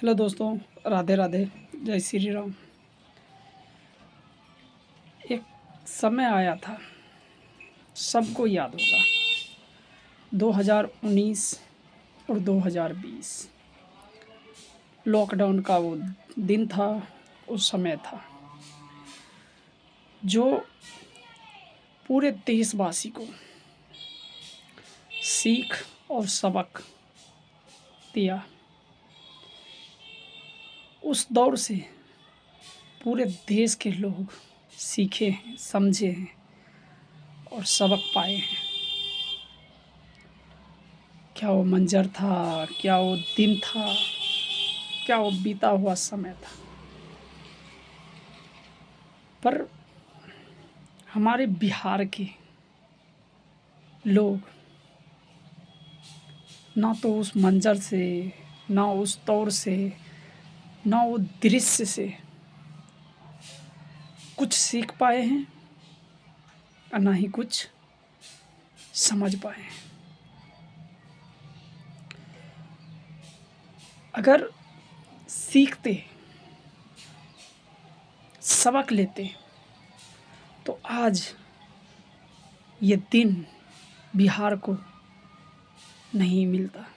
Hello दोस्तों, राधे राधे, जय श्री राम। एक समय आया था, सबको याद होगा, 2019 और 2020 लॉकडाउन का वो दिन था, उस समय था जो पूरे देशवासी को सीख और सबक दिया। उस दौर से पूरे देश के लोग सीखे हैं, समझे हैं और सबक पाए हैं। क्या वो मंजर था, क्या वो दिन था, क्या वो बीता हुआ समय था। पर हमारे बिहार के लोग ना तो उस मंजर से, ना उस दौर से, ना वो दृश्य से कुछ सीख पाए हैं और ना ही कुछ समझ पाए हैं। अगर सीखते, सबक लेते तो आज ये दिन बिहार को नहीं मिलता।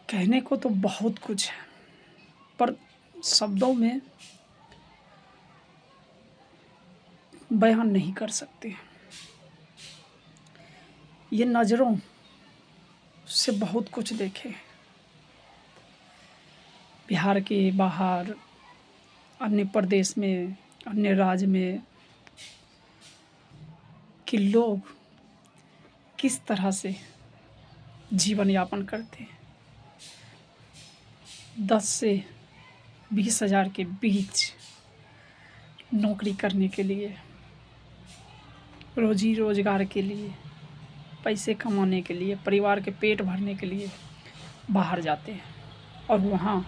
कहने को तो बहुत कुछ है, पर शब्दों में बयान नहीं कर सकते। ये नज़रों से बहुत कुछ देखे, बिहार के बाहर, अन्य प्रदेश में, अन्य राज्य में कि लोग किस तरह से जीवन यापन करते हैं। 10 से 20 हज़ार के बीच नौकरी करने के लिए, रोजी रोजगार के लिए, पैसे कमाने के लिए, परिवार के पेट भरने के लिए बाहर जाते हैं और वहाँ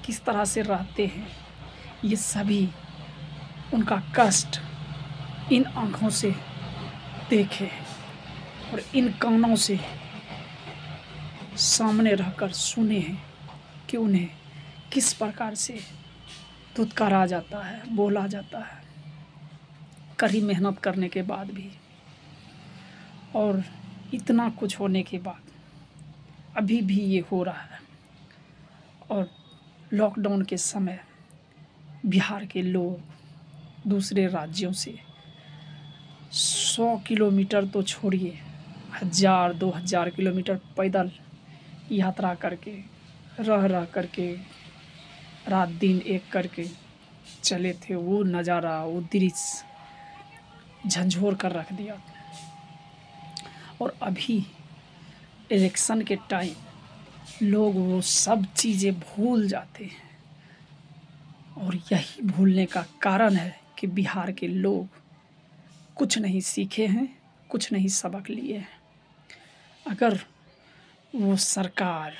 किस तरह से रहते हैं, ये सभी उनका कष्ट इन आँखों से देखे और इन कानों से सामने रहकर सुने हैं कि उन्हें किस प्रकार से धुतकारा जाता है, बोला जाता है, कड़ी मेहनत करने के बाद भी। और इतना कुछ होने के बाद अभी भी ये हो रहा है। और लॉकडाउन के समय बिहार के लोग दूसरे राज्यों से 100 किलोमीटर तो छोड़िए, 1000-2000 किलोमीटर पैदल यात्रा करके, रह करके, रात दिन एक करके चले थे। वो नज़ारा, वो दृश्य झंझोर कर रख दिया। और अभी इलेक्शन के टाइम लोग वो सब चीज़ें भूल जाते हैं। और यही भूलने का कारण है कि बिहार के लोग कुछ नहीं सीखे हैं, कुछ नहीं सबक लिए हैं। अगर वो सरकार,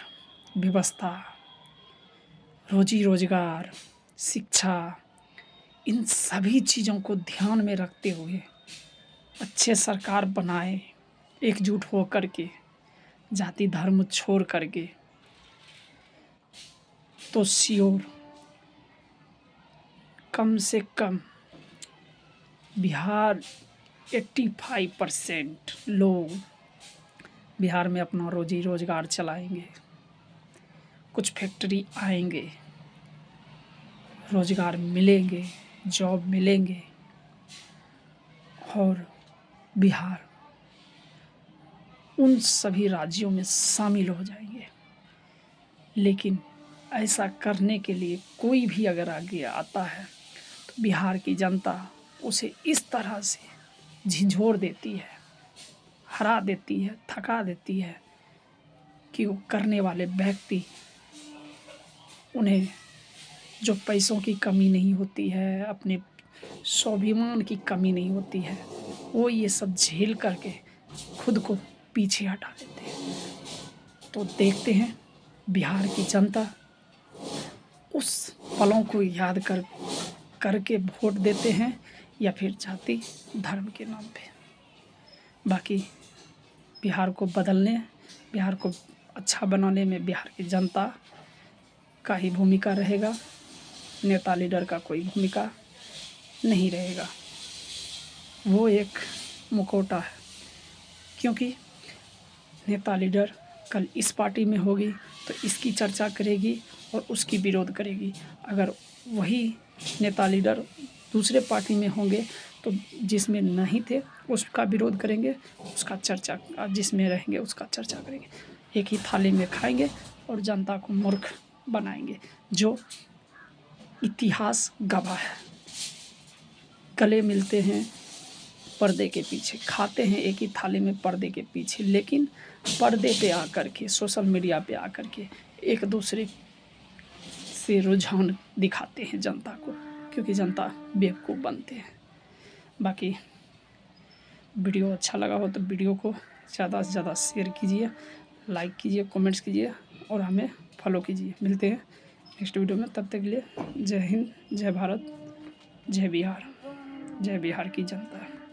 व्यवस्था, रोजी रोजगार, शिक्षा, इन सभी चीज़ों को ध्यान में रखते हुए अच्छे सरकार बनाए, एकजुट हो करके, जाति धर्म छोड़ करके, तो श्योर कम से कम बिहार 85% लोग बिहार में अपना रोजी रोजगार चलाएंगे। कुछ फैक्ट्री आएंगे, रोजगार मिलेंगे, जॉब मिलेंगे और बिहार उन सभी राज्यों में शामिल हो जाएंगे। लेकिन ऐसा करने के लिए कोई भी अगर आगे आता है तो बिहार की जनता उसे इस तरह से झिंझोर देती है, हरा देती है, थका देती है कि वो करने वाले व्यक्ति, उन्हें जो पैसों की कमी नहीं होती है, अपने स्वाभिमान की कमी नहीं होती है, वो ये सब झेल करके खुद को पीछे हटा देते हैं। तो देखते हैं बिहार की जनता उस पलों को याद करके वोट देते हैं या फिर जाति धर्म के नाम पे। बाकी बिहार को बदलने, बिहार को अच्छा बनाने में बिहार की जनता का ही भूमिका रहेगा, नेता लीडर का कोई भूमिका नहीं रहेगा। वो एक मुखौटा है, क्योंकि नेता लीडर कल इस पार्टी में होगी तो इसकी चर्चा करेगी और उसकी विरोध करेगी। अगर वही नेता लीडर दूसरे पार्टी में होंगे तो जिसमें नहीं थे उसका विरोध करेंगे, उसका चर्चा, जिसमें रहेंगे उसका चर्चा करेंगे। एक ही थाली में खाएंगे और जनता को मूर्ख बनाएंगे, जो इतिहास गवाह है। गले मिलते हैं पर्दे के पीछे, खाते हैं एक ही थाली में पर्दे के पीछे, लेकिन पर्दे पे आकर के, सोशल मीडिया पे आकर के एक दूसरे से रुझान दिखाते हैं जनता को, क्योंकि जनता बेवकूफ़ बनते हैं। बाकी वीडियो अच्छा लगा हो तो वीडियो को ज़्यादा से ज़्यादा शेयर कीजिए, लाइक कीजिए, कमेंट्स कीजिए और हमें फॉलो कीजिए। मिलते हैं नेक्स्ट वीडियो में, तब तक के लिए जय हिंद, जय भारत, जय बिहार की जनता।